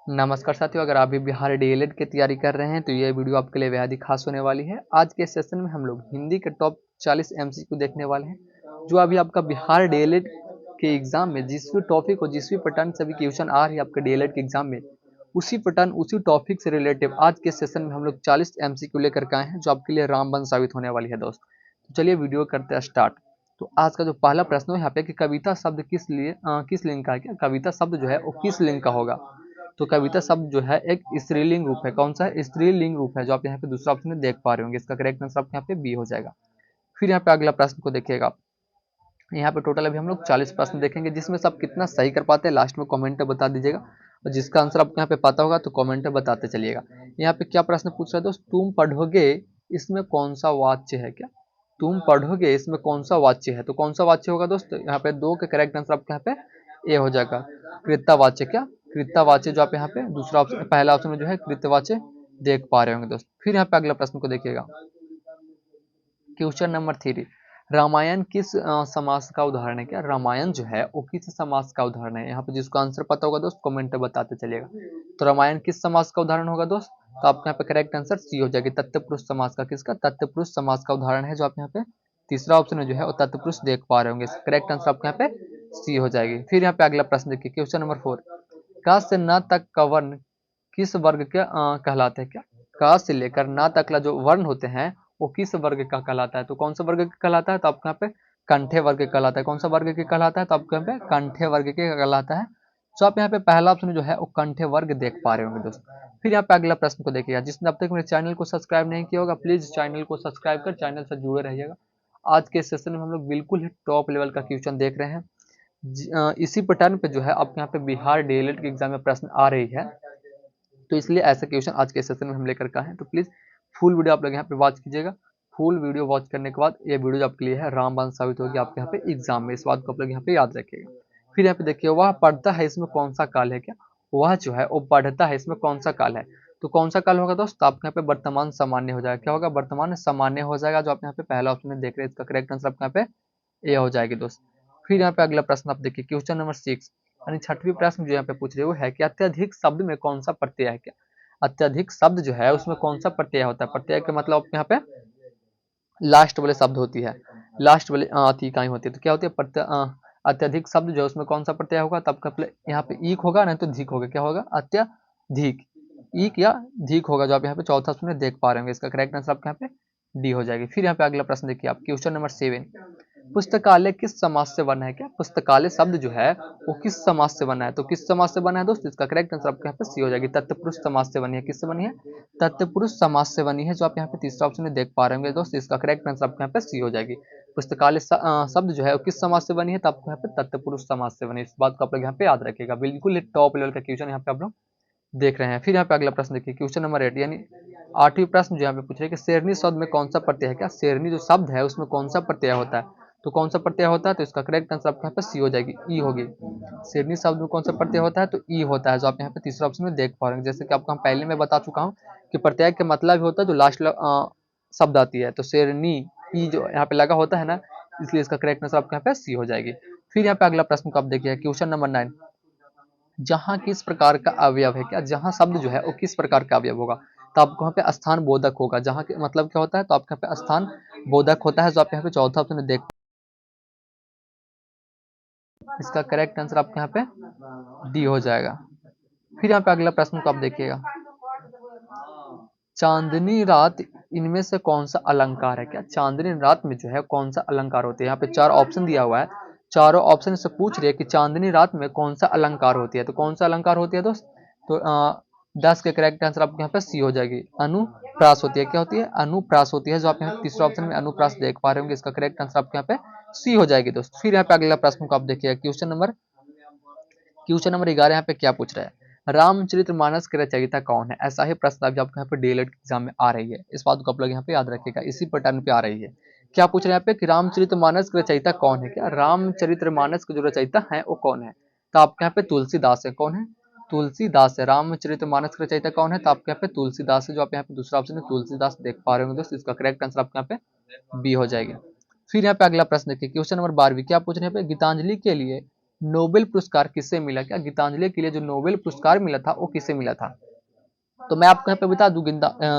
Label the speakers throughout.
Speaker 1: नमस्कार साथियों, अगर आप भी बिहार डीएलएड की तैयारी कर रहे हैं तो ये वीडियो आपके लिए बेहद ही खास होने वाली है। आज के सेशन में हम लोग हिंदी के टॉप 40 एमसीक्यू देखने वाले हैं, जो अभी आपका बिहार डीएलएड के एग्जाम में जिस भी टॉपिक और जिस भी पैटर्न से अभी क्वेश्चन आ रही है आपके डीएलएड के एग्जाम में, उसी पैटर्न उसी टॉपिक से रिलेटेड आज के सेशन में हम लोग 40 एमसीक्यू लेकर के आए हैं, जो आपके लिए रामबाण साबित होने वाली है दोस्त। तो चलिए वीडियो करते हैं स्टार्ट। तो आज का जो पहला प्रश्न है यहाँ पे कि कविता शब्द किस लिंग का है, क्या कविता शब्द जो है वो किस लिंग का होगा। तो कविता शब्द जो है एक स्त्रीलिंग रूप है। कौन सा है? स्त्रीलिंग रूप है, जो आप यहाँ पे दूसरा ऑप्शन में देख पा रहे होंगे। इसका करेक्ट आंसर आपके यहाँ पे बी हो जाएगा। फिर यहाँ पे अगला प्रश्न को देखिएगा आप। यहाँ पे टोटल अभी हम लोग 40 प्रश्न देखेंगे, जिसमें से आप कितना सही कर पाते हैं लास्ट में कमेंट में बता दीजिएगा, और जिसका आंसर आपको यहाँ पे पता होगा तो कमेंट में बताते चलिएगा। यहाँ पे क्या प्रश्न पूछ रहा है दोस्त, तुम पढ़ोगे इसमें कौन सा वाच्य है। क्या तुम पढ़ोगे इसमें कौन सा वाच्य है, तो कौन सा वाच्य होगा दोस्त। यहाँ पे दो के करेक्ट आंसर आपके यहाँ पे ए हो जाएगा। कृतवाच्य, क्या कृतवाच्य, जो आप यहाँ पे दूसरा ऑप्शन पहला ऑप्शन में जो है कृतवाच्य देख पा रहे होंगे दोस्त। फिर यहाँ पे अगला प्रश्न को देखिएगा, क्वेश्चन नंबर 3, रामायण किस समास का उदाहरण है। क्या रामायण जो है वो किस समास का उदाहरण है। यहाँ पे जिसको आंसर पता होगा दोस्त कमेंट में बताते चलिएगा। तो रामायण किस समास का उदाहरण होगा दोस्त, तो आपके यहाँ पे करेक्ट आंसर सी हो जाएगी, तत्पुरुष समास का। किसका? तत्पुरुष समास का उदाहरण है, जो आप यहाँ पे तीसरा ऑप्शन में जो है वो तत्पुरुष देख पा रहे होंगे। करेक्ट आंसर आपके यहाँ पे सी हो जाएगी। फिर यहाँ पे अगला प्रश्न देखिए, क्वेश्चन नंबर 4, का से न तक का वर्ण किस वर्ग के कहलाते हैं। क्या का से लेकर ना तक का जो वर्ण होते हैं वो किस वर्ग का कहलाता है, तो कौन सा वर्ग का कहलाता है, तो आपके यहाँ पे कंठे वर्ग कहलाता है। कौन सा वर्ग के कहलाता है, तो आपके यहाँ पे कंठे वर्ग के कहलाता है। तो आप यहाँ पे पहला ऑप्शन जो है वो कंठे वर्ग देख पा रहे होंगे दोस्त। फिर यहाँ पे अगला प्रश्न को देखिएगा, जिसने अब तक मेरे चैनल को सब्सक्राइब नहीं किया होगा प्लीज चैनल को सब्सक्राइब कर चैनल से जुड़े रहिएगा। आज के सेशन में हम लोग बिल्कुल ही टॉप लेवल का क्वेश्चन देख रहे हैं। इसी पैटर्न पे जो है आपके यहाँ पे बिहार डीएलएड के एग्जाम में प्रश्न आ रही है, तो इसलिए ऐसे क्वेश्चन आज के सेशन में हम लेकर के आए हैं। तो प्लीज फुल वीडियो आप लोग यहाँ पे वॉच कीजिएगा। फुल वीडियो वॉच करने के बाद ये वीडियो आपके लिए है रामबाण साबित होगी आपके यहाँ पे एग्जाम में। इस बात को आप लोग यहाँ पे याद रखिएगा। फिर यहाँ पे देखिए, वह पढ़ता है इसमें कौन सा काल है। क्या वह जो है वो पढ़ता है इसमें कौन सा काल है, तो कौन सा काल होगा दोस्त, तो आपके यहाँ पे वर्तमान सामान्य हो जाएगा। क्या होगा? वर्तमान सामान्य हो जाएगा, जो आप यहाँ पे पहला ऑप्शन में देख रहे हैं। इसका करेक्ट आंसर आपके यहाँ पे ए हो जाएगी दोस्त। फिर यहाँ पे अगला प्रश्न आप देखिए, क्वेश्चन नंबर 6 यानी छठवीं प्रश्न जो यहाँ पे पूछ रहे हो है कि अत्यधिक शब्द में कौन सा प्रत्यय है। क्या अत्यधिक शब्द जो है उसमें कौन सा प्रत्यय होता है। प्रत्यय का मतलब यहाँ पे लास्ट वाले शब्द होती है, लास्ट वाले अति इकाई होती है। तो क्या होती है प्रत्यय अत्यधिक शब्द जो है उसमें कौन सा प्रत्यय होगा, तब का यहाँ पे ईक होगा, नहीं तो धिक होगा। क्या होगा? अत्यधिक, ईक या धिक होगा, जो आप यहाँ पे चौथा ऑप्शन देख पा रहे होंगे। इसका करेक्ट आंसर आपके यहाँ पे डी हो जाएगी। फिर यहाँ पे अगला प्रश्न देखिए आप, क्वेश्चन नंबर 7, पुस्तकालय किस समाज से बना है। क्या पुस्तकालय शब्द जो है वो किस समाज से बना है, तो किस समाज से बना है दोस्त, इसका करेक्ट आंसर आपके यहाँ पे सी हो जाएगी, तत्पुरुष समाज से बनी है। किससे बनी है? तत्पुरुष समाज से बनी है, जो आप यहाँ पे तीसरा ऑप्शन में देख पा रहे होंगे दोस्त। इसका करेक्ट आंसर आपके यहाँ पे सी हो जाएगी। पुस्तकालय शब्द जो है वो किस समाज से बनी है, तो आपको यहाँ पे तत्पुरुष समाज से बनी है। इस बात को आप लोग यहाँ पे याद रखिएगा। बिल्कुल टॉप लेवल का क्वेश्चन यहाँ पे आप लोग देख रहे हैं। फिर यहाँ पे अगला प्रश्न देखिए, क्वेश्चन नंबर 8 यानी 8वीं प्रश्न जो यहाँ पे पूछ रहे हैं कि शेरनी शब्द में कौन सा प्रत्यय है। क्या शेरनी जो शब्द है उसमें कौन सा प्रत्यय होता है, तो कौन सा प्रत्यय होता है, तो इसका करेक्ट आंसर आपके यहाँ पे सी हो जाएगी, ई होगी। शेरनी शब्द में कौन सा प्रत्यय होता है, तो ई होता है, जो आप यहाँ पे तीसरा ऑप्शन में देख पा रहे हैं। जैसे कि आपको हम पहले में बता चुका हूँ कि प्रत्यय का मतलब होता है जो लास्ट शब्द आती है, तो शेरनी ई जो यहाँ पे लगा होता है ना, इसलिए इसका करेक्ट आंसर आपके यहाँ पे सी हो जाएगी। फिर यहाँ पे अगला प्रश्न को आप देखिए, क्वेश्चन नंबर 9, जहां किस प्रकार का अवयव है। क्या जहां शब्द जो है वो किस प्रकार का अवयव होगा, तो आपको यहाँ पे स्थान बोधक होगा। जहां के मतलब क्या होता है, तो आपके यहाँ पे स्थान बोधक होता है, जो आप यहाँ पे चौथा ऑप्शन देख, इसका करेक्ट आंसर आपके यहाँ पे डी हो जाएगा। फिर यहाँ पे अगला प्रश्न को आप देखिएगा, चांदनी रात इनमें से कौन सा अलंकार है। क्या चांदनी रात में जो है कौन सा अलंकार होती है। यहाँ पे 4 ऑप्शन दिया हुआ है, चारों ऑप्शन से पूछ रही है कि चांदनी रात में कौन सा अलंकार होती है, तो कौन सा अलंकार होती है दोस्त, तो 10 के करेक्ट आंसर आपके यहाँ पे सी हो जाएगी, अनुप्रास होती है। क्या होती है? अनुप्रास होती है, जो आप यहाँ तीसरा ऑप्शन में अनुप्रास देख पा रहे होंगे। इसका करेक्ट आंसर आपके यहाँ पे सी हो जाएगी दोस्त। फिर यहाँ पे अगला प्रश्न को आप देखिए, क्वेश्चन नंबर 11 यहाँ पे क्या पूछ रहा है, रामचरितमानस के रचयिता कौन है। ऐसा ही प्रश्न अभी आपको यहाँ पे डीएलएड एग्जाम में आ रही है। इस बात को आप लोग यहाँ पे याद रखिएगा, इसी पैटर्न पे आ रही है। क्या पूछ रहे हैं यहाँ पे कि रामचरितमानस के रचयिता कौन है। क्या रामचरितमानस के जो रचयिता है वो कौन है, तो आपके यहाँ पे तुलसीदास है। कौन है? तुलसीदास है। रामचरितमानस के रचयिता कौन है, तो आपके यहाँ पे तुलसीदास है, जो आप यहाँ पे दूसरा ऑप्शन है तुलसीदास देख पा रहे होंगे दोस्त। इसका करेक्ट आंसर आपके यहाँ पे बी हो जाएगा। फिर यहाँ पे अगला प्रश्न देखिए, क्वेश्चन नंबर 12 क्या पूछ रहे हैं, गीतांजलि के लिए नोबेल पुरस्कार किसे मिला? क्या गीतांजलि के लिए जो नोबेल पुरस्कार मिला था वो किसे मिला था? तो मैं आपको यहाँ पे बता दूं,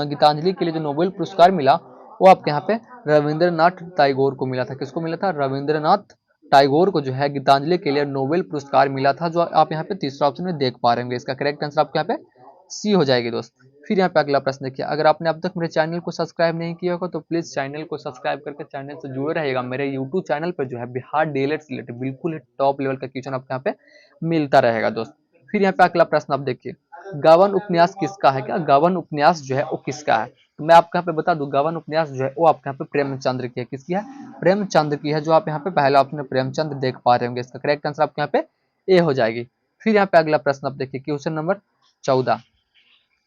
Speaker 1: गीतांजलि के लिए जो नोबेल पुरस्कार मिला वो आपके यहाँ पे रविंद्रनाथ टैगोर को मिला था। किसको मिला था? रविंद्रनाथ टैगोर को जो है गीतांजलि के लिए नोबेल पुरस्कार मिला था, जो आप यहाँ पे तीसरा ऑप्शन में देख पा रहे होंगे। इसका करेक्ट आंसर आपके यहाँ पे सी हो जाएगी दोस्त। फिर यहाँ पे अगला प्रश्न देखिए, अगर आपने अब तक मेरे चैनल को सब्सक्राइब नहीं किया होगा तो प्लीज चैनल को सब्सक्राइब करके चैनल से जुड़े रहेगा। मेरे यूट्यूब चैनल पर जो है बिहार डीएलएड से रिलेटेड बिल्कुल टॉप लेवल का क्वेश्चन आपको यहाँ पे मिलता रहेगा दोस्त। फिर यहाँ पे अगला प्रश्न आप देखिए, गबन उपन्यास किसका है? क्या गबन उपन्यास जो है वो किसका है? तो मैं आपको यहाँ पे बता दूं, गबन उपन्यास जो है वो आपके यहाँ पे प्रेमचंद्र की है। किसकी है? प्रेमचंद्र की है, जो आप यहाँ पे पहला ऑप्शन प्रेमचंद्र देख पा रहे होंगे। इसका करेक्ट आंसर आपके यहाँ पे ए हो जाएगी। फिर यहाँ पे अगला प्रश्न आप देखिए, क्वेश्चन नंबर 14,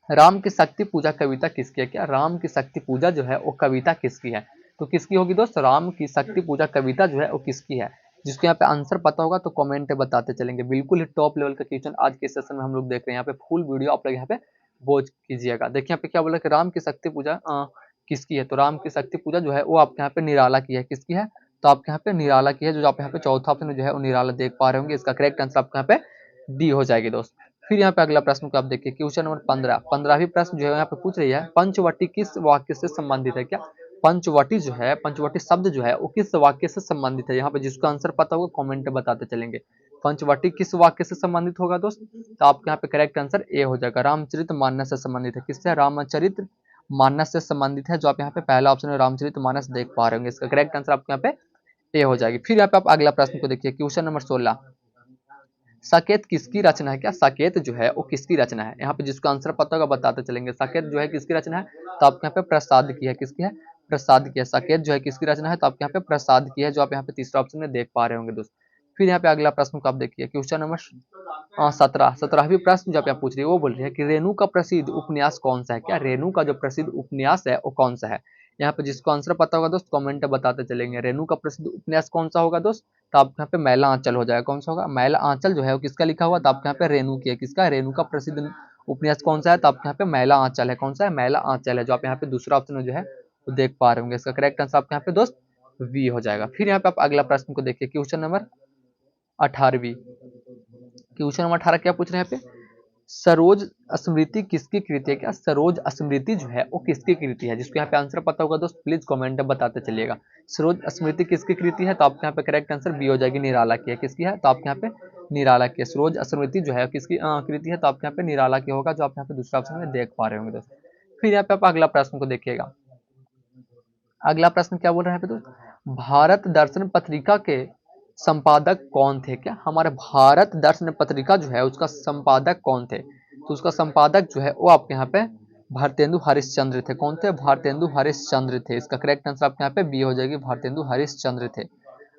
Speaker 1: राम की शक्ति पूजा कविता किसकी है? क्या राम की शक्ति पूजा जो है वो कविता किसकी है? तो किसकी होगी दोस्त? राम की शक्ति पूजा कविता जो है वो किसकी है? जिसको यहाँ पे आंसर पता होगा तो कमेंट में बताते चलेंगे। बिल्कुल ही टॉप लेवल का क्वेश्चन आज के सेशन में हम लोग देख रहे हैं। यहाँ पे फुल वीडियो आप लोग यहाँ पे वॉच कीजिएगा। देखिए यहाँ पे क्या बोला कि राम की शक्ति पूजा किसकी है? तो राम की शक्ति पूजा जो है वो आपके यहाँ पे निराला की है। किसकी है? तो आपके यहाँ पे निराला की है, जो आप यहाँ पे चौथा ऑप्शन जो है वो निराला देख पा रहे होंगे। इसका करेक्ट आंसर आपके यहाँ पे डी हो जाएगी दोस्त। फिर यहाँ पे अगला प्रश्न को आप देखिए, क्वेश्चन नंबर 15, 15वीं प्रश्न जो है यहाँ पे पूछ रही है, पंचवटी किस वाक्य से संबंधित है? क्या पंचवटी जो है, पंचवटी शब्द जो है वो किस वाक्य से संबंधित है? यहाँ पे जिसको आंसर पता होगा कमेंट में बताते चलेंगे। पंचवटी किस वाक्य से संबंधित होगा दोस्त? तो आपके यहाँ पे करेक्ट आंसर ए हो जाएगा, रामचरित मानस से संबंधित है। किससे? रामचरित मानस से संबंधित है, जो आप यहाँ पे पहला ऑप्शन है रामचरित मानस देख पा रहे होंगे। इसका करेक्ट आंसर आपके यहाँ पे ए हो जाएगी। फिर यहाँ पे आप अगला प्रश्न को देखिए, क्वेश्चन नंबर 16, साकेत किसकी रचना है? क्या साकेत जो है वो किसकी रचना है? यहाँ पे जिसको आंसर पता होगा बताते चलेंगे। साकेत जो है किसकी रचना है? तो आपके यहाँ पे प्रसाद की है। किसकी है? प्रसाद की है। साकेत जो है किसकी रचना है? तो आपके यहाँ पे प्रसाद की है, जो आप यहाँ पे तीसरा ऑप्शन में देख पा रहे होंगे दोस्त। फिर यहाँ पे अगला प्रश्न को आप देखिए, क्वेश्चन नंबर 17, 17वीं प्रश्न जो आप यहाँ पूछ रही है वो बोल रही है कि रेणु का प्रसिद्ध उपन्यास कौन सा है? क्या रेणु का जो प्रसिद्ध उपन्यास है वो कौन सा है? यहाँ पे जिसको आंसर पता होगा दोस्त कमेंट में बताते चलेंगे। रेणु का प्रसिद्ध उपन्यास कौन सा होगा दोस्त? तो आपके यहाँ पे मैला आंचल हो जाएगा। कौन सा होगा? मैला आंचल जो है वो किसका लिखा हुआ? तो आपके यहाँ पे रेणु की है। किसका? रेणु का प्रसिद्ध उपन्यास कौन सा है? तो आपके यहाँ पे मैला आंचल है। कौन सा है? मैला आंचल है, जो आप यहाँ पे दूसरा ऑप्शन में जो है वो देख पा रहे होंगे। इसका करेक्ट आंसर आपके यहाँ पे दोस्त वी हो जाएगा। फिर यहाँ पे आप अगला प्रश्न को देखिए, क्वेश्चन नंबर 18वीं, क्वेश्चन नंबर 18 क्या पूछ रहे हैं यहाँ पे, सरोज स्मृति किसकी कृति है? क्या सरोज स्मृति जो है वो किसकी कृति है? जिसको यहाँ पे आंसर पता होगा दोस्त प्लीज कमेंट में बताते चलिएगा। सरोज स्मृति किसकी कृति है? तो आपके यहाँ पे करेक्ट आंसर बी हो जाएगी, निराला की है। किसकी है? तो आपके यहाँ पे निराला की है। सरोज स्मृति जो है किसकी कृति है? तो आपके यहाँ पे निराला की होगा, जो आप यहाँ पे दूसरा ऑप्शन में देख पा रहे होंगे दोस्त। फिर यहाँ पे आप अगला प्रश्न को देखिएगा, अगला प्रश्न क्या बोल रहे हैं दोस्त, भारत दर्शन पत्रिका के संपादक कौन थे? क्या हमारे भारत दर्शन पत्रिका जो है उसका संपादक कौन थे? तो उसका संपादक जो है वो आपके यहाँ पे भारतेंदु हरिश्चंद्र थे। कौन थे? भारतेंदु हरिश्चंद्र थे। इसका करेक्ट आंसर आपके यहाँ पे बी हो जाएगी, भारतेंदु हरिश्चंद्र थे।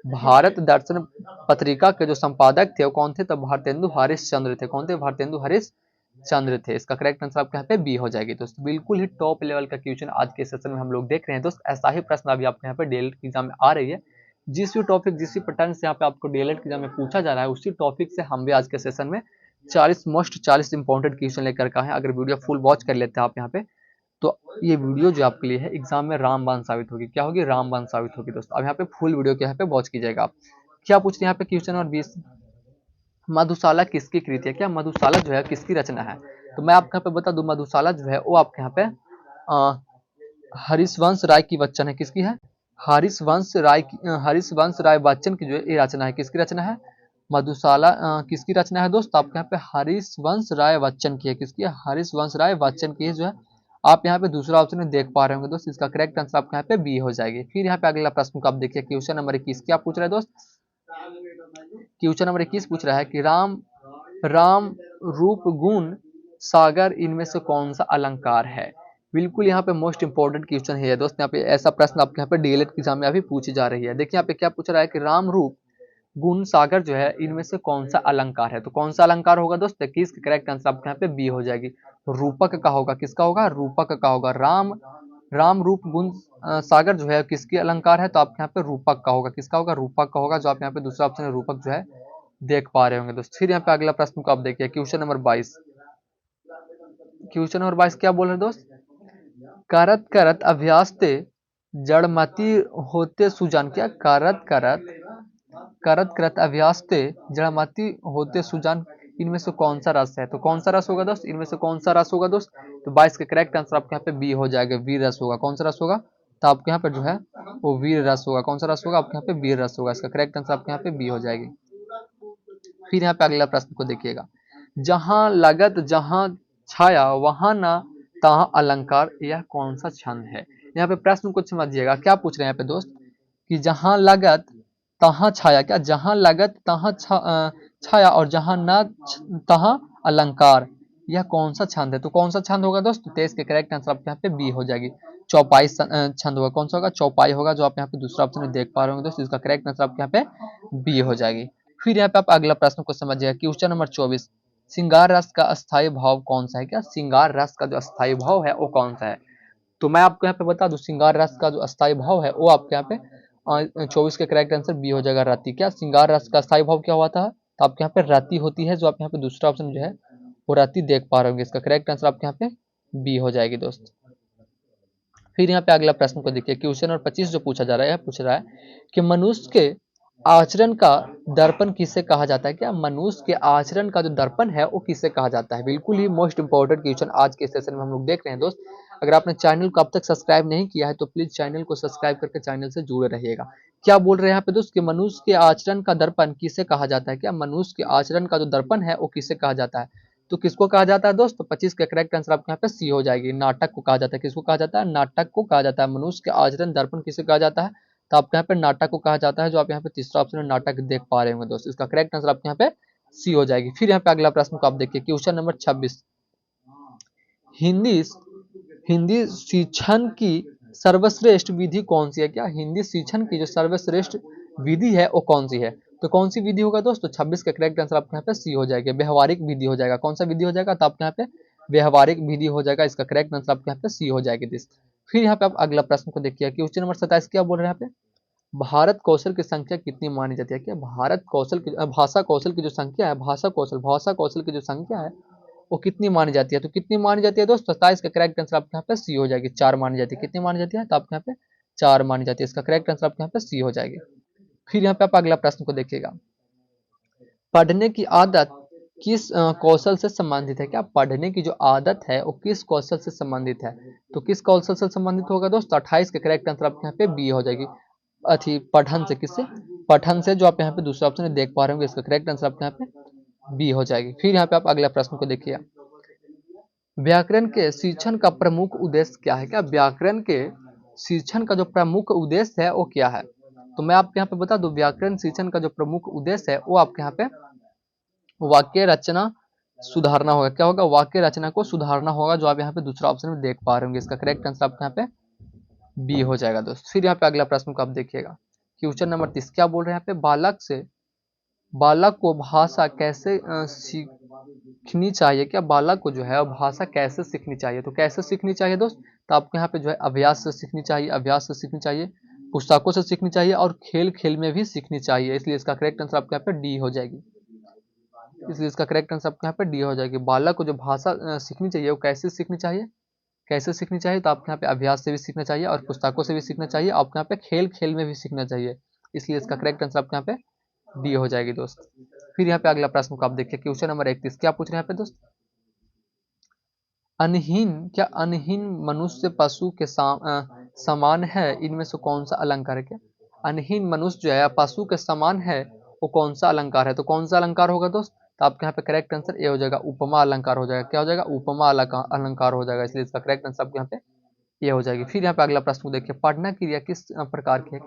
Speaker 1: भारत दर्शन पत्रिका के जो संपादक थे वो कौन थे? तो भारतेंदु हरिश्चंद्र थे। कौन थे? भारतेंदु हरिश्चंद्र थे। इसका करेक्ट आंसर आपके यहाँ पे बी हो जाएगी दोस्त। बिल्कुल ही टॉप लेवल का क्वेश्चन आज के सेशन में हम लोग देख रहे हैं दोस्त। ऐसा ही प्रश्न अभी आपके यहाँ पे डीएलएड एग्जाम में आ रही है। जिस भी टॉपिक जिस भी पैटर्न से यहाँ पे आपको डीएलएड एग्जाम में पूछा जा रहा है उसी टॉपिक से हम भी आज के सेशन में 40 इंपॉर्टेंट क्वेश्चन लेकर के आए हैं। अगर वीडियो फुल वॉच कर लेते हैं आप यहाँ पे तो ये वीडियो जो आपके लिए है एग्जाम में रामबाण साबित होगी। क्या होगी? रामबाण साबित होगी दोस्त। अब यहाँ पे फुल वीडियो के यहाँ पे वॉच कीजिएगा आप। क्या पूछते हैं यहाँ पे क्वेश्चन नंबर 20, मधुशाला किसकी कृति है? क्या मधुशाला जो है किसकी रचना है? तो मैं आपको यहाँ पे बता दूं, मधुशाला जो है वो आपके यहाँ पे हरिवंश राय की बच्चन है। किसकी है? हरिवंश राय बच्चन की जो है ये रचना है। किसकी रचना है? मधुशाला किसकी रचना है दोस्त? आपके यहाँ पे हरिवंश राय बच्चन की है। किसकी है? हरिवंश राय बच्चन की है, जो है आप यहाँ पे दूसरा ऑप्शन में देख पा रहे होंगे दोस्त। इसका करेक्ट आंसर आपके यहाँ पे बी हो जाएगी। फिर यहाँ पे अगला प्रश्न को आप देखिए, क्वेश्चन नंबर 21 क्या पूछ रहा है दोस्त? क्वेश्चन नंबर 21 पूछ रहा है कि राम राम रूप गुण सागर इनमें से कौन सा अलंकार है? बिल्कुल यहाँ पे मोस्ट इंपोर्टेंट क्वेश्चन है दोस्त। यहाँ पे ऐसा प्रश्न आपके यहाँ पे डीएलएड की एग्जाम में अभी पूछी जा रही है। देखिए यहाँ पे क्या पूछ रहा है कि राम रूप गुण सागर जो है इनमें से कौन सा अलंकार है? तो कौन सा अलंकार होगा दोस्त? इक्कीस का करेक्ट आंसर आपके यहाँ पे बी हो जाएगी, रूपक का होगा। किसका होगा? रूपक का होगा। राम रूप गुण सागर जो है किसकी अलंकार है? तो आपके यहाँ पे रूपक का होगा। किसका होगा? रूपक का होगा, जो आप यहाँ पे दूसरा ऑप्शन रूपक जो है देख पा रहे होंगे दोस्त। फिर यहाँ पे अगला प्रश्न को आप देखिए, क्वेश्चन नंबर 22, क्वेश्चन नंबर 22 क्या बोल रहे दोस्त? करत करत अभ्यास ते जड़मती होते सुजान। क्या करत करत अभ्यासते जड़मति होते सुजान, इनमें से कौन सा रस है? तो कौन सा रस होगा दोस्त? इनमें से कौन सा रस होगा दोस्त? तो 22 का करेक्ट आंसर आपके यहाँ पे बी हो जाएगा, वीर रस होगा। कौन सा रस होगा? तो आपके यहाँ पे जो है वो वीर रस होगा। कौन सा रस होगा? आपके यहाँ पे वीर रस होगा। इसका करेक्ट आंसर आपके यहाँ पे बी हो जाएगी। फिर यहाँ पे अगला प्रश्न को देखिएगा, जहां लगत जहां छाया वहां ना तहाँ अलंकार, यह कौन सा छंद है? यहाँ पे प्रश्न को समझिएगा, क्या पूछ रहे हैं यहाँ पे दोस्त कि जहां लगत तहाँ छाया, क्या जहां लगत तहाँ छाया और जहां न तहाँ अलंकार, यह कौन सा छंद है? तो कौन सा छंद होगा दोस्त? 23 के करेक्ट आंसर आपके यहाँ पे बी हो जाएगी। चौपाई छंद होगा। कौन सा होगा? चौपाई होगा, जो आप यहाँ पे दूसरा ऑप्शन में देख पा रहे होंगे दोस्त। इसका करेक्ट आंसर आपके यहाँ पे बी हो जाएगी। फिर यहाँ पे आप अगला प्रश्न को समझिएगा, क्वेश्चन नंबर 24, श्रृंगार रस का अस्थायी भाव कौन सा है? क्या श्रृंगार रस का जो अस्थायी भाव है वो कौन सा है? तो मैं आपको यहाँ पे बता दूं, श्रृंगार रस का जो अस्थायी भाव है वो आपके यहाँ पे 24 का करेक्ट आंसर बी हो जाएगा, रति। क्या श्रृंगार रस का अस्थायी भाव क्या हुआ था? तो आपके यहाँ पे रति होती है, जो आप यहाँ पे दूसरा ऑप्शन जो है वो रति देख पा रहे होंगे। इसका करेक्ट आंसर आपके यहाँ पे बी हो जाएगी दोस्त। फिर यहाँ पे अगला प्रश्न को देखिए, क्वेश्चन नंबर 25 जो पूछा जा रहा है, पूछ रहा है कि मनुष्य के आचरण का दर्पण किसे कहा जाता है? क्या मनुष्य के आचरण का जो दर्पण है वो किसे कहा जाता है? बिल्कुल ही मोस्ट इंपॉर्टेंट क्वेश्चन आज के सेशन में हम लोग देख रहे हैं दोस्त। अगर आपने चैनल को अब तक सब्सक्राइब नहीं किया है तो प्लीज चैनल को सब्सक्राइब करके चैनल से जुड़े रहिएगा। क्या बोल रहे हैं यहाँ पे दोस्त कि मनुष्य के आचरण का दर्पण किसे कहा जाता है? क्या मनुष्य के आचरण का जो दर्पण है वो किसे कहा जाता है? तो किसको कहा जाता है दोस्त? तो 25 का करेक्ट आंसर आपके यहाँ पे सी हो जाएगी, नाटक को कहा जाता है। किसको कहा जाता है? नाटक को कहा जाता है। मनुष्य के आचरण दर्पण किसे कहा जाता है? तो आपके यहाँ पे नाटक को कहा जाता है, जो आप यहाँ पे तीसरा ऑप्शन में नाटक देख पा रहे होंगे दोस्त। इसका करेक्ट आंसर आपके यहाँ पे सी हो जाएगी। फिर यहाँ पे अगला प्रश्न को आप देखिए, क्वेश्चन नंबर 26, हिंदी हिंदी शिक्षण की सर्वश्रेष्ठ विधि कौन सी है? क्या हिंदी शिक्षण की जो सर्वश्रेष्ठ विधि है वो कौन सी है? तो कौन सी विधि होगा दोस्तों? 26 का करेक्ट आंसर आपके यहाँ पे सी हो जाएगा, व्यवहारिक विधि हो जाएगा। कौन सा विधि हो जाएगा? तो आपके यहाँ पे व्यवहारिक विधि हो जाएगा। इसका करेक्ट आंसर आपके यहाँ पे सी हो जाएगी दोस्त। फिर यहाँ पे आप अगला प्रश्न को देखिए, क्वेश्चन नंबर 27 क्या बोल रहे हैं यहाँ पे, भारत कौशल की संख्या कितनी मानी जाती है? क्या भारत कौशल की भाषा कौशल की जो संख्या है, भाषा कौशल की जो संख्या है वो कितनी मानी जाती है? तो कितनी मानी जाती है दोस्त? 27 का करेक्ट आंसर आपके यहाँ पे सी हो जाएगी, 4 मानी जाती है। कितनी मानी जाती है? तो आपके यहाँ पे 4 मानी जाती है। इसका करेक्ट आंसर आपके यहाँ पे सी हो जाएगी। फिर यहाँ पे आप अगला प्रश्न को देखिएगा, पढ़ने की आदत किस कौशल से संबंधित है? क्या पढ़ने की जो आदत है वो किस कौशल से संबंधित है? तो किस कौशल से संबंधित होगा दोस्त? 28 का करेक्ट आंसर आपके यहाँ पे बी हो जाएगी, पठन से। किससे? पठन से, जो आप यहाँ पे दूसरा ऑप्शन देख पा रहे होंगे। इसका करेक्ट आंसर आपके यहाँ पे बी हो जाएगी। फिर यहाँ पे आप अगला प्रश्न को देखिए, व्याकरण के शिक्षण का प्रमुख उद्देश्य क्या है? क्या व्याकरण के शिक्षण का जो प्रमुख उद्देश्य है वो क्या है? तो मैं आपके यहाँ पे बता दूं, व्याकरण शिक्षण का जो प्रमुख उद्देश्य है वो आपके यहाँ पे वाक्य रचना सुधारना होगा। क्या होगा? वाक्य रचना को सुधारना होगा, जो आप यहाँ पे दूसरा ऑप्शन में देख पा रहे होंगे। इसका करेक्ट आंसर आपके यहाँ पे बी हो जाएगा दोस्त। फिर यहाँ पे अगला प्रश्न को आप देखिएगा, क्वेश्चन नंबर 30 क्या बोल रहे हैं यहाँ पे, बालक को भाषा कैसे सीखनी चाहिए? क्या बालक को जो है भाषा कैसे सीखनी चाहिए? तो कैसे सीखनी चाहिए दोस्त? तो आपके यहाँ पे जो है अभ्यास से सीखनी चाहिए, अभ्यास से सीखनी चाहिए, पुस्तकों से सीखनी चाहिए और खेल खेल में भी सीखनी चाहिए। इसलिए इसका करेक्ट आंसर आपके यहाँ पे डी हो जाएगी। इसलिए इसका करेक्ट आंसर आपके यहाँ पे डी हो जाएगी। बालक को जो भाषा सीखनी चाहिए वो कैसे सीखनी चाहिए? कैसे सीखनी चाहिए? तो आपके यहाँ पे अभ्यास से भी सीखना चाहिए और पुस्तकों से भी सीखना चाहिए, आपके यहाँ पे खेल खेल में भी सीखना चाहिए। इसलिए इसका करेक्ट आंसर आपके यहाँ पे डी हो जाएगी दोस्त। फिर यहाँ पे अगला प्रश्न को आप देखिए, क्वेश्चन नंबर 31 क्या पूछ रहे हैं यहाँ पे दोस्त, अनहीन, क्या अनहीन मनुष्य पशु के समान है, इनमें से कौन सा अलंकार है? क्या अनहीन मनुष्य जो है पशु के समान है वो कौन सा अलंकार है? तो कौन सा अलंकार होगा दोस्त? तो आपके यहाँ पे करेक्ट आंसर ए हो जाएगा, उपमा अलंकार हो जाएगा। क्या हो जाएगा? उपमा अलंकार हो जाएगा। इसलिए इसका करेक्ट आंसर आपके यहाँ पे ये हो जाएगी। फिर यहाँ पे अगला प्रश्न देखिए, पढ़ना क्रिया किस प्रकार की है?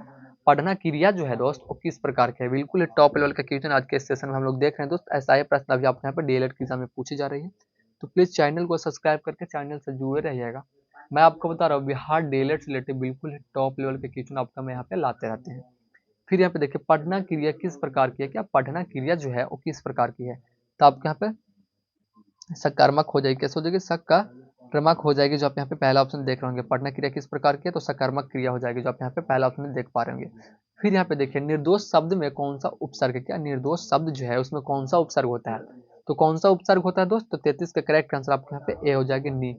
Speaker 1: पढ़ना क्रिया जो है दोस्त वो किस प्रकार की है? बिल्कुल टॉप लेवल का क्वेश्चन आज के सेशन में हम लोग देख रहे हैं दोस्त। ऐसा ही प्रश्न अभी आपके यहाँ पे डीएलएड की एग्जाम में पूछी जा रही है, तो प्लीज चैनल को सब्सक्राइब करके चैनल से जुड़े रहिएगा। मैं आपको बता रहा हूँ, बिहार डीएलएड से रिलेटेड बिल्कुल टॉप लेवल के क्वेश्चन आपका मैं यहाँ पे लाते रहते हैं। फिर यहाँ पे देखिए, पढ़ना क्रिया किस प्रकार की है? क्या पढ़ना क्रिया जो है वो किस प्रकार की है? तो आपके यहाँ पे सकारात्मक हो जाएगी। कैसे हो जाएगी? सकारात्मक हो जाएगी, जो आप यहाँ पे पहला ऑप्शन देख रहे होंगे। पढ़ना क्रिया किस प्रकार की है? तो सकारात्मक क्रिया हो जाएगी, जो आप यहाँ पे पहला ऑप्शन देख पा रहे होंगे। फिर यहाँ पे देखिए, निर्दोष शब्द में कौन सा उपसर्ग है? क्या निर्दोष शब्द जो है उसमें कौन सा उपसर्ग होता है? तो कौन सा उपसर्ग होता है दोस्त? तो 33 का करेक्ट आंसर आपके यहाँ पे ए हो जाएगी, नी।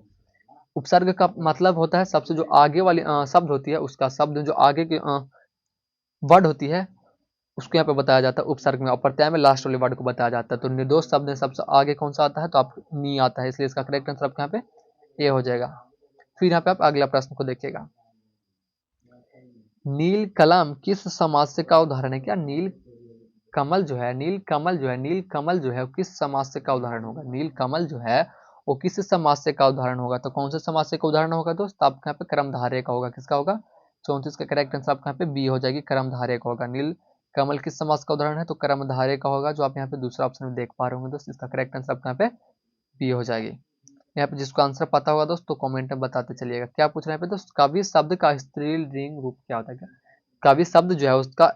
Speaker 1: उपसर्ग का मतलब होता है सबसे जो आगे वाली शब्द होती है उसका, शब्द जो आगे की वर्ड होती है उसको यहाँ पे बताया जाता है उपसर्ग में, और प्रत्यय में लास्ट वाले वर्ड को बताया जाता है। तो निर्दोष शब्द में सबसे आगे कौन सा आता है, तो आप नी आता है, इसलिए इसका करेक्ट आंसर आपके यहाँ पे ए हो जाएगा। फिर यहाँ पे आप अगला प्रश्न को देखिएगा, नील कलम किस समास्य का उदाहरण है? क्या नील कमल जो है, नील कमल जो है, नील कमल जो है वो किस समास्य का उदाहरण होगा? नील कमल जो है वो किस समास्य का उदाहरण होगा? तो कौन से समास्य का उदाहरण होगा दोस्त? तो आपके यहाँ पे कर्मधारय का होगा। किसका होगा? 34 का करेक्ट आंसर आपके यहाँ पे बी हो जाएगी, कर्मधारय का होगा। नील कमल किस समास का उदाहरण है? तो कर्मधारय का होगा, जो आप यहाँ पे दूसरा ऑप्शन में देख पा रहे होंगे दोस्त। इसका करेक्ट आंसर आपके यहाँ पे बी हो जाएगी। यहाँ पे जिसको आंसर पता होगा दोस्त तो कमेंट में बताते चलिएगा। क्या पूछ रहे हैं यहाँ पे दोस्त? कवि शब्द का स्त्रीलिंग रूप क्या होता है? क्या कवि शब्द जो है उसका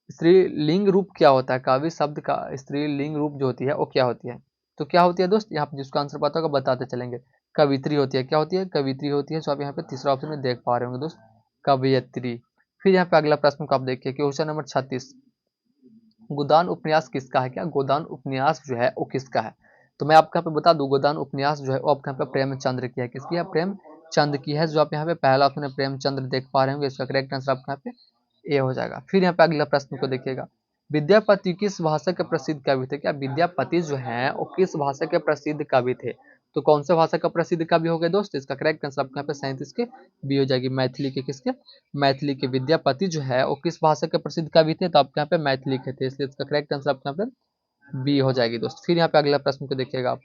Speaker 1: स्त्रीलिंग रूप क्या होता है? कवि शब्द का स्त्रीलिंग रूप जो होती है वो क्या होती है? तो क्या होती है दोस्त? यहाँ पे जिसको आंसर पता होगा बताते चलेंगे। कवित्री होती है। क्या होती है? कवित्री होती है, जो आप यहाँ पे तीसरा ऑप्शन में देख पा रहे होंगे दोस्त, कवियत्री। फिर यहाँ पे अगला प्रश्न को आप देखिए, क्वेश्चन नंबर 36, गोदान उपन्यास किसका है? क्या गोदान उपन्यास जो है वो किसका है? तो मैं आपको यहाँ पे बता दूं, गोदान उपन्यास जो है वो आपके यहाँ पे प्रेमचंद्र की है। किसकी है? प्रेमचंद की है, जो आप यहाँ पे पहला ऑप्शन प्रेमचंद्र देख पा रहे होंगे। इसका करेक्ट आंसर आपके यहाँ पे ए हो जाएगा। फिर यहाँ पे अगला प्रश्न को देखिएगा, विद्यापति किस भाषा के प्रसिद्ध कवि थे? क्या विद्यापति जो है वो किस भाषा के प्रसिद्ध कवि थे? तो कौन से भाषा का प्रसिद्ध कवि हो गए दोस्त? इसका करेक्ट आंसर आपके यहाँ पे 37 के बी हो जाएगी, मैथिली के। किसके? मैथिली के। विद्यापति जो है वो किस भाषा के प्रसिद्ध कवि थे? तो आपके यहाँ पे मैथिली के थे, इसलिए इसका करेक्ट आंसर आपके यहाँ पे बी हो जाएगी दोस्त। फिर यहाँ पे अगला प्रश्न को देखिएगा आप,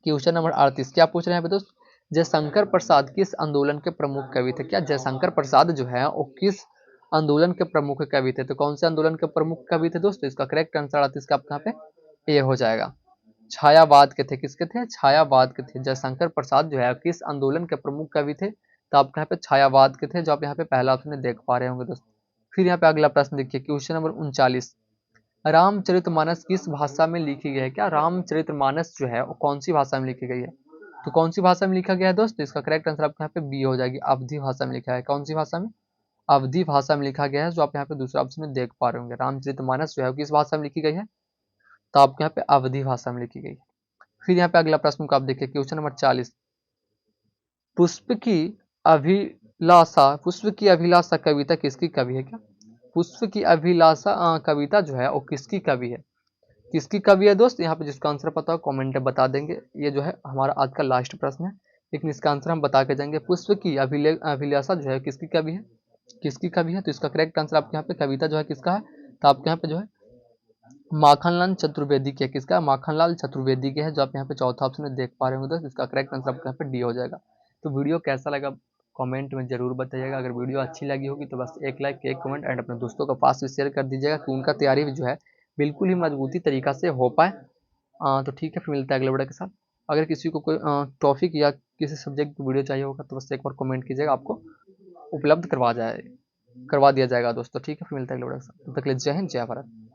Speaker 1: क्वेश्चन नंबर 38, क्या पूछ रहे हैं यहाँ पे दोस्त? जयशंकर प्रसाद किस आंदोलन के प्रमुख कवि थे? क्या जयशंकर प्रसाद जो है वो किस आंदोलन के प्रमुख कवि थे? तो कौन से आंदोलन के प्रमुख कवि थे दोस्त? इसका करेक्ट आंसर 38 का आपके यहाँ पे ए हो जाएगा, छायावाद के थे। किसके थे? छायावाद के थे। जयशंकर प्रसाद जो है किस आंदोलन के प्रमुख कवि थे? तो आपके यहाँ पे छायावाद के थे, जो आप यहाँ पे पहला ऑप्शन देख पा रहे होंगे दोस्त। फिर यहाँ पे अगला प्रश्न देखिए, क्वेश्चन नंबर 39, रामचरितमानस किस भाषा में लिखी गई है? क्या रामचरितमानस जो है वो कौन सी भाषा में लिखी गई है? तो कौन सी भाषा में लिखा गया है दोस्त? इसका करेक्ट आंसर आपके यहाँ पे बी हो जाएगी, अवधी भाषा में लिखा है। कौन सी भाषा में? अवधी भाषा में लिखा गया है, जो आप यहाँ पे दूसरा ऑप्शन में देख पा रहे होंगे। रामचरितमानस जो है किस भाषा में लिखी गई है? तो आपके यहाँ पे अवधी भाषा में लिखी गई है। फिर यहाँ पे अगला प्रश्न को आप देखिए, क्वेश्चन नंबर 40, पुष्प की पुष्प की अभिलाषा कविता किसकी कवि है? क्या पुष्प की अभिलाषा कविता जो है वो किसकी कवि है? किसकी कवि है दोस्त? यहाँ पे जिसका आंसर पता हो कमेंट में बता देंगे। ये जो है हमारा आज का लास्ट प्रश्न है, लेकिन इसका आंसर हम बता के जाएंगे। पुष्प की अभिलाषा जो है किसकी कवि है? किसकी कवि है? तो इसका करेक्ट आंसर आपके यहाँ पे कविता जो है किसका है? तो आपके यहाँ पे जो है माखनलाल चतुर्वेदी के। किसका? माखनलाल चतुर्वेदी के है, जो आप यहाँ पे चौथा ऑप्शन में देख पा रहे होंगे दोस्त। इसका करेक्ट आंसर आपके यहाँ पे डी हो जाएगा। तो वीडियो कैसा लगा कमेंट में जरूर बताइएगा। अगर वीडियो अच्छी लगी होगी तो बस एक लाइक, एक कमेंट एंड अपने दोस्तों के पास भी शेयर कर दीजिएगा, कि उनका तैयारी भी जो है बिल्कुल ही मजबूती तरीका से हो पाए। तो ठीक है, फिर मिलता है अगले वीडियो के साथ। अगर किसी को कोई टॉपिक या किसी सब्जेक्ट की वीडियो चाहिए होगा तो बस एक बार कमेंट कीजिएगा, आपको उपलब्ध करवा दिया जाएगा दोस्तों। ठीक है, फिर मिलता है अगले वीडियो के साथ। तब तक के लिए जय हिंद, जय भारत।